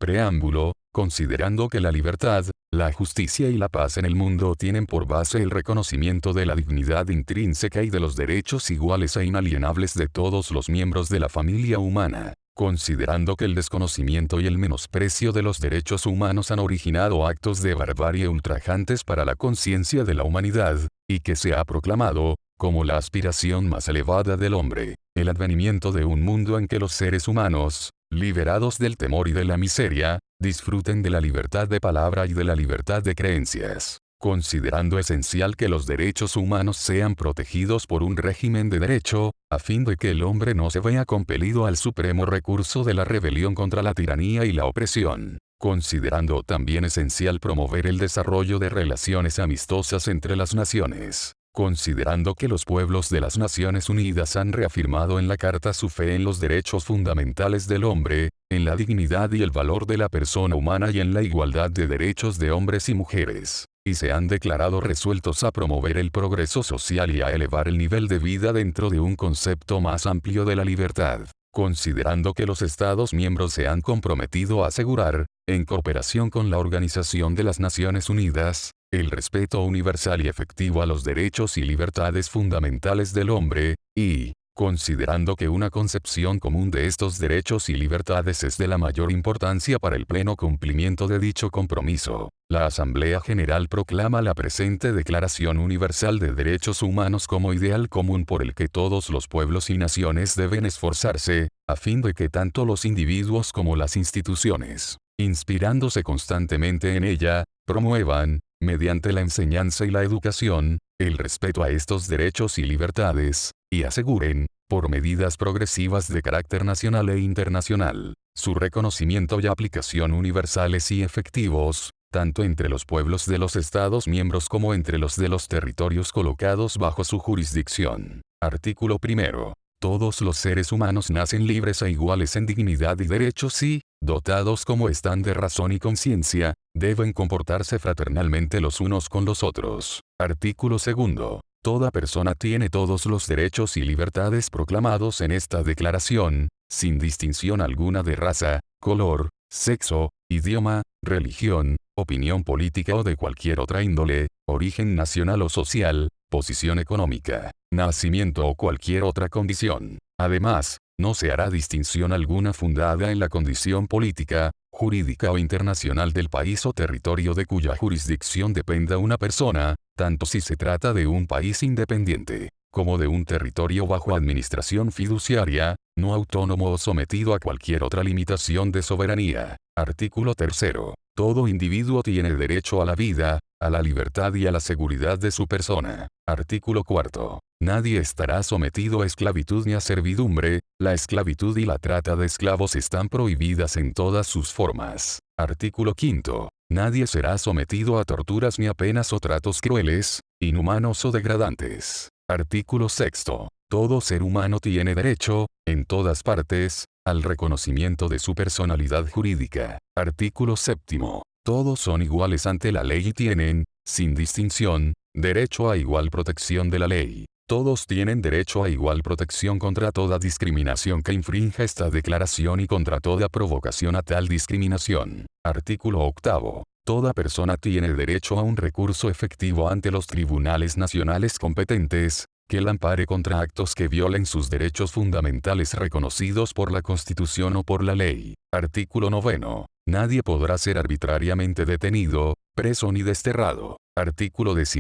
Preámbulo, considerando que la libertad, la justicia y la paz en el mundo tienen por base el reconocimiento de la dignidad intrínseca y de los derechos iguales e inalienables de todos los miembros de la familia humana. Considerando que el desconocimiento y el menosprecio de los derechos humanos han originado actos de barbarie ultrajantes para la conciencia de la humanidad, y que se ha proclamado, como la aspiración más elevada del hombre, el advenimiento de un mundo en que los seres humanos, liberados del temor y de la miseria, disfruten de la libertad de palabra y de la libertad de creencias. Considerando esencial que los derechos humanos sean protegidos por un régimen de derecho, a fin de que el hombre no se vea compelido al supremo recurso de la rebelión contra la tiranía y la opresión. Considerando también esencial promover el desarrollo de relaciones amistosas entre las naciones. Considerando que los pueblos de las Naciones Unidas han reafirmado en la Carta su fe en los derechos fundamentales del hombre, en la dignidad y el valor de la persona humana y en la igualdad de derechos de hombres y mujeres, y se han declarado resueltos a promover el progreso social y a elevar el nivel de vida dentro de un concepto más amplio de la libertad. Considerando que los Estados miembros se han comprometido a asegurar, en cooperación con la Organización de las Naciones Unidas, el respeto universal y efectivo a los derechos y libertades fundamentales del hombre, y, considerando que una concepción común de estos derechos y libertades es de la mayor importancia para el pleno cumplimiento de dicho compromiso, la Asamblea General proclama la presente Declaración Universal de Derechos Humanos como ideal común por el que todos los pueblos y naciones deben esforzarse, a fin de que tanto los individuos como las instituciones, inspirándose constantemente en ella, promuevan, mediante la enseñanza y la educación, el respeto a estos derechos y libertades, y aseguren, por medidas progresivas de carácter nacional e internacional, su reconocimiento y aplicación universales y efectivos, tanto entre los pueblos de los Estados miembros como entre los de los territorios colocados bajo su jurisdicción. Artículo 1. Todos los seres humanos nacen libres e iguales en dignidad y derechos y, dotados como están de razón y conciencia, deben comportarse fraternalmente los unos con los otros. Artículo 2. Toda persona tiene todos los derechos y libertades proclamados en esta declaración, sin distinción alguna de raza, color, sexo, idioma, religión, opinión política o de cualquier otra índole, origen nacional o social, posición económica, nacimiento o cualquier otra condición. Además, no se hará distinción alguna fundada en la condición política, jurídica o internacional del país o territorio de cuya jurisdicción dependa una persona, tanto si se trata de un país independiente, como de un territorio bajo administración fiduciaria, no autónomo o sometido a cualquier otra limitación de soberanía. Artículo 3. Todo individuo tiene derecho a la vida, a la libertad y a la seguridad de su persona. Artículo 4. Nadie estará sometido a esclavitud ni a servidumbre, la esclavitud y la trata de esclavos están prohibidas en todas sus formas. Artículo 5. Nadie será sometido a torturas ni a penas o tratos crueles, inhumanos o degradantes. Artículo 6. Todo ser humano tiene derecho, en todas partes, al reconocimiento de su personalidad jurídica. Artículo 7. Todos son iguales ante la ley y tienen, sin distinción, derecho a igual protección de la ley. Todos tienen derecho a igual protección contra toda discriminación que infrinja esta declaración y contra toda provocación a tal discriminación. Artículo 8. Toda persona tiene derecho a un recurso efectivo ante los tribunales nacionales competentes, que la ampare contra actos que violen sus derechos fundamentales reconocidos por la Constitución o por la ley. Artículo 9. Nadie podrá ser arbitrariamente detenido, preso ni desterrado. Artículo 10.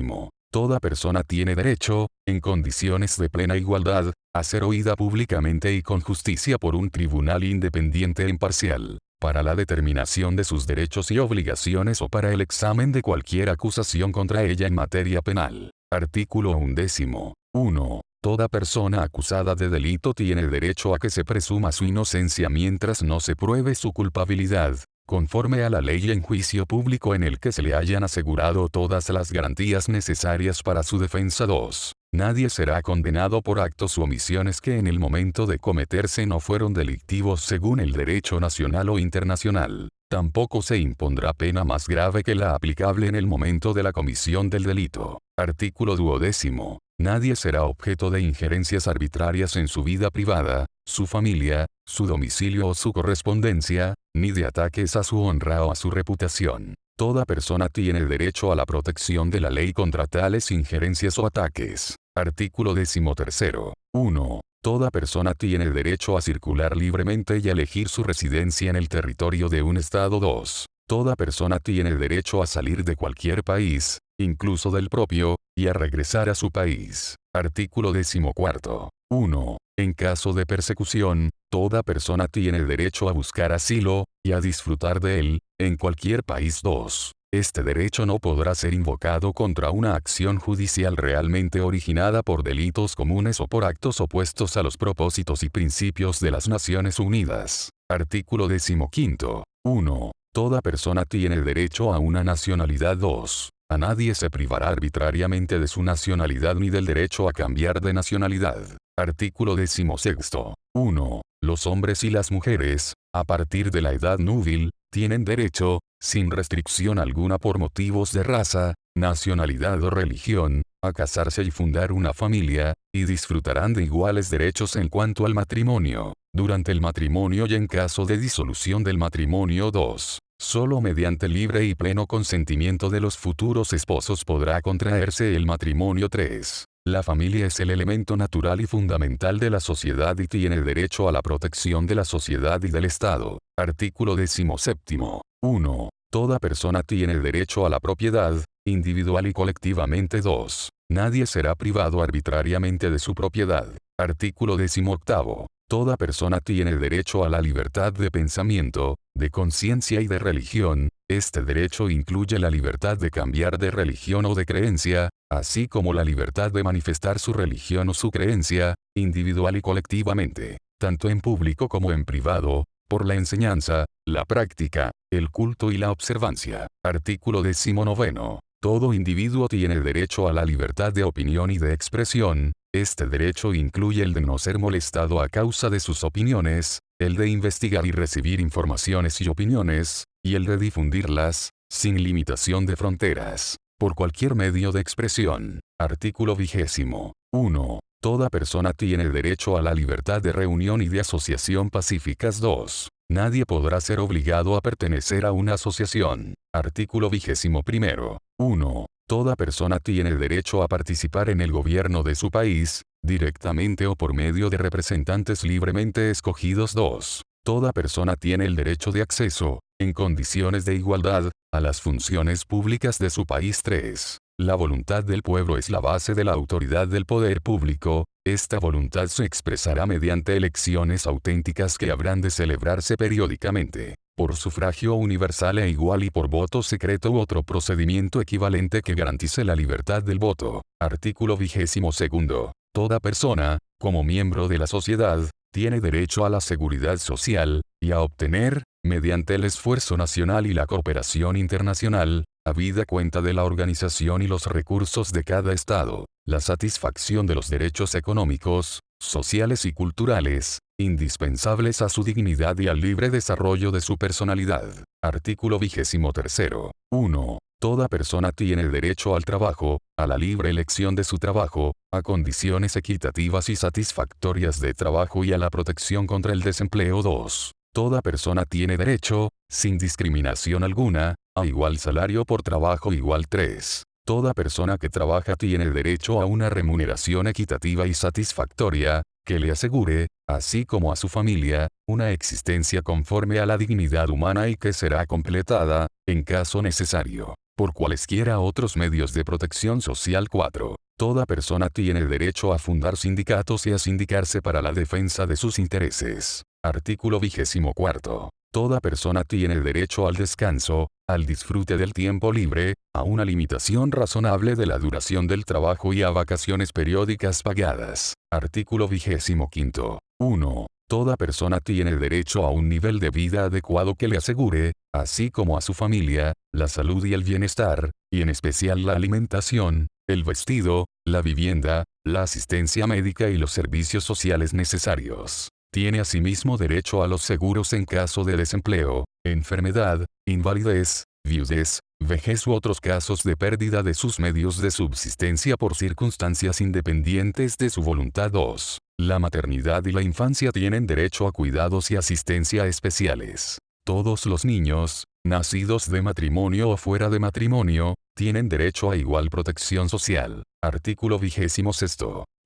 Toda persona tiene derecho, en condiciones de plena igualdad, a ser oída públicamente y con justicia por un tribunal independiente e imparcial, para la determinación de sus derechos y obligaciones o para el examen de cualquier acusación contra ella en materia penal. Artículo 11. 1. Toda persona acusada de delito tiene derecho a que se presuma su inocencia mientras no se pruebe su culpabilidad, conforme a la ley y en juicio público en el que se le hayan asegurado todas las garantías necesarias para su defensa. 2. Nadie será condenado por actos u omisiones que en el momento de cometerse no fueron delictivos según el derecho nacional o internacional. Tampoco se impondrá pena más grave que la aplicable en el momento de la comisión del delito. Artículo 12. Nadie será objeto de injerencias arbitrarias en su vida privada, su familia, su domicilio o su correspondencia, ni de ataques a su honra o a su reputación. Toda persona tiene derecho a la protección de la ley contra tales injerencias o ataques. Artículo 13. 1. Toda persona tiene derecho a circular libremente y a elegir su residencia en el territorio de un Estado. 2. Toda persona tiene derecho a salir de cualquier país, incluso del propio, y a regresar a su país. Artículo 14. 1. En caso de persecución, toda persona tiene derecho a buscar asilo, y a disfrutar de él, en cualquier país. 2. Este derecho no podrá ser invocado contra una acción judicial realmente originada por delitos comunes o por actos opuestos a los propósitos y principios de las Naciones Unidas. Artículo 15. 1. Toda persona tiene derecho a una nacionalidad. 2. A nadie se privará arbitrariamente de su nacionalidad ni del derecho a cambiar de nacionalidad. Artículo 16. 1. Los hombres y las mujeres, a partir de la edad núbil, tienen derecho, sin restricción alguna por motivos de raza, nacionalidad o religión, a casarse y fundar una familia, y disfrutarán de iguales derechos en cuanto al matrimonio, durante el matrimonio y en caso de disolución del matrimonio. 2. Solo mediante libre y pleno consentimiento de los futuros esposos podrá contraerse el matrimonio. 3. La familia es el elemento natural y fundamental de la sociedad y tiene derecho a la protección de la sociedad y del Estado. Artículo 17. 1. Toda persona tiene derecho a la propiedad, individual y colectivamente. 2. Nadie será privado arbitrariamente de su propiedad. Artículo 18. Toda persona tiene derecho a la libertad de pensamiento, de conciencia y de religión. Este derecho incluye la libertad de cambiar de religión o de creencia, así como la libertad de manifestar su religión o su creencia, individual y colectivamente, tanto en público como en privado, por la enseñanza, la práctica, el culto y la observancia. Artículo 19. Todo individuo tiene derecho a la libertad de opinión y de expresión. Este derecho incluye el de no ser molestado a causa de sus opiniones, el de investigar y recibir informaciones y opiniones, y el de difundirlas, sin limitación de fronteras, por cualquier medio de expresión. Artículo 20. 1. Toda persona tiene derecho a la libertad de reunión y de asociación pacíficas. 2. Nadie podrá ser obligado a pertenecer a una asociación. Artículo 21. 1. Toda persona tiene derecho a participar en el gobierno de su país, directamente o por medio de representantes libremente escogidos. 2. Toda persona tiene el derecho de acceso, en condiciones de igualdad, a las funciones públicas de su país. 3. La voluntad del pueblo es la base de la autoridad del poder público. Esta voluntad se expresará mediante elecciones auténticas que habrán de celebrarse periódicamente, por sufragio universal e igual y por voto secreto u otro procedimiento equivalente que garantice la libertad del voto. Artículo 22. Toda persona, como miembro de la sociedad, tiene derecho a la seguridad social, y a obtener, mediante el esfuerzo nacional y la cooperación internacional, habida cuenta de la organización y los recursos de cada Estado, la satisfacción de los derechos económicos, sociales y culturales, indispensables a su dignidad y al libre desarrollo de su personalidad. Artículo 23. 1. Toda persona tiene derecho al trabajo, a la libre elección de su trabajo, a condiciones equitativas y satisfactorias de trabajo y a la protección contra el desempleo. 2. Toda persona tiene derecho, sin discriminación alguna, a igual salario por trabajo igual. 3. Toda persona que trabaja tiene derecho a una remuneración equitativa y satisfactoria, que le asegure, así como a su familia, una existencia conforme a la dignidad humana y que será completada, en caso necesario, por cualesquiera otros medios de protección social. 4. Toda persona tiene derecho a fundar sindicatos y a sindicarse para la defensa de sus intereses. Artículo 24. Toda persona tiene derecho al descanso, al disfrute del tiempo libre, a una limitación razonable de la duración del trabajo y a vacaciones periódicas pagadas. Artículo 25. 1. Toda persona tiene derecho a un nivel de vida adecuado que le asegure, así como a su familia, la salud y el bienestar, y en especial la alimentación, el vestido, la vivienda, la asistencia médica y los servicios sociales necesarios. Tiene asimismo derecho a los seguros en caso de desempleo, enfermedad, invalidez, viudez, vejez u otros casos de pérdida de sus medios de subsistencia por circunstancias independientes de su voluntad. 2. La maternidad y la infancia tienen derecho a cuidados y asistencia especiales. Todos los niños, nacidos de matrimonio o fuera de matrimonio, tienen derecho a igual protección social. Artículo 26.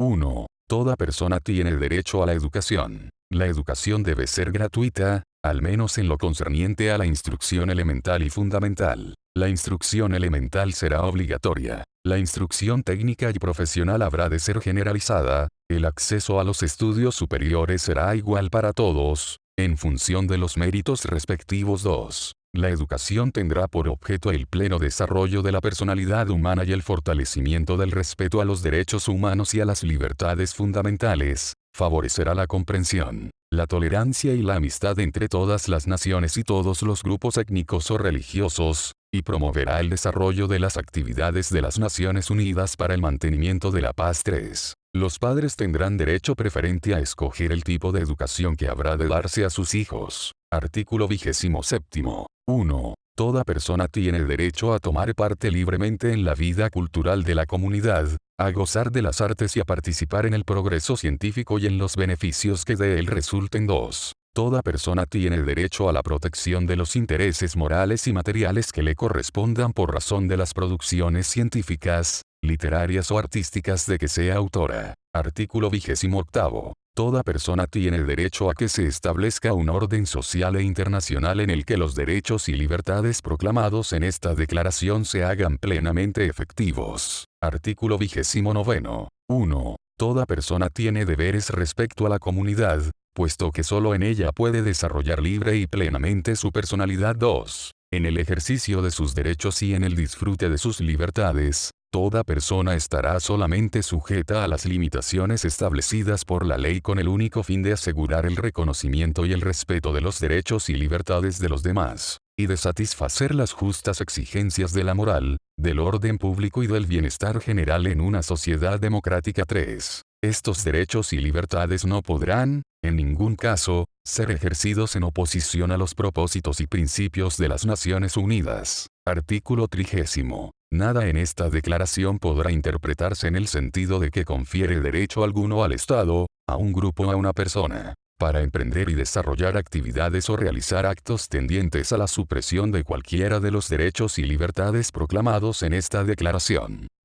1. Toda persona tiene derecho a la educación. La educación debe ser gratuita, al menos en lo concerniente a la instrucción elemental y fundamental. La instrucción elemental será obligatoria. La instrucción técnica y profesional habrá de ser generalizada. El acceso a los estudios superiores será igual para todos, en función de los méritos respectivos. 2. La educación tendrá por objeto el pleno desarrollo de la personalidad humana y el fortalecimiento del respeto a los derechos humanos y a las libertades fundamentales. Favorecerá la comprensión, la tolerancia y la amistad entre todas las naciones y todos los grupos étnicos o religiosos, y promoverá el desarrollo de las actividades de las Naciones Unidas para el mantenimiento de la paz. 3. Los padres tendrán derecho preferente a escoger el tipo de educación que habrá de darse a sus hijos. Artículo 27. 1. Toda persona tiene derecho a tomar parte libremente en la vida cultural de la comunidad, a gozar de las artes y a participar en el progreso científico y en los beneficios que de él resulten. 2. Toda persona tiene derecho a la protección de los intereses morales y materiales que le correspondan por razón de las producciones científicas, literarias o artísticas de que sea autora. Artículo 28. Toda persona tiene derecho a que se establezca un orden social e internacional en el que los derechos y libertades proclamados en esta declaración se hagan plenamente efectivos. Artículo 29. 1. Toda persona tiene deberes respecto a la comunidad, puesto que solo en ella puede desarrollar libre y plenamente su personalidad. 2. En el ejercicio de sus derechos y en el disfrute de sus libertades, toda persona estará solamente sujeta a las limitaciones establecidas por la ley con el único fin de asegurar el reconocimiento y el respeto de los derechos y libertades de los demás, y de satisfacer las justas exigencias de la moral, del orden público y del bienestar general en una sociedad democrática. 3. Estos derechos y libertades no podrán, en ningún caso, ser ejercidos en oposición a los propósitos y principios de las Naciones Unidas. Artículo 30. Nada en esta declaración podrá interpretarse en el sentido de que confiere derecho alguno al Estado, a un grupo o a una persona, para emprender y desarrollar actividades o realizar actos tendientes a la supresión de cualquiera de los derechos y libertades proclamados en esta declaración.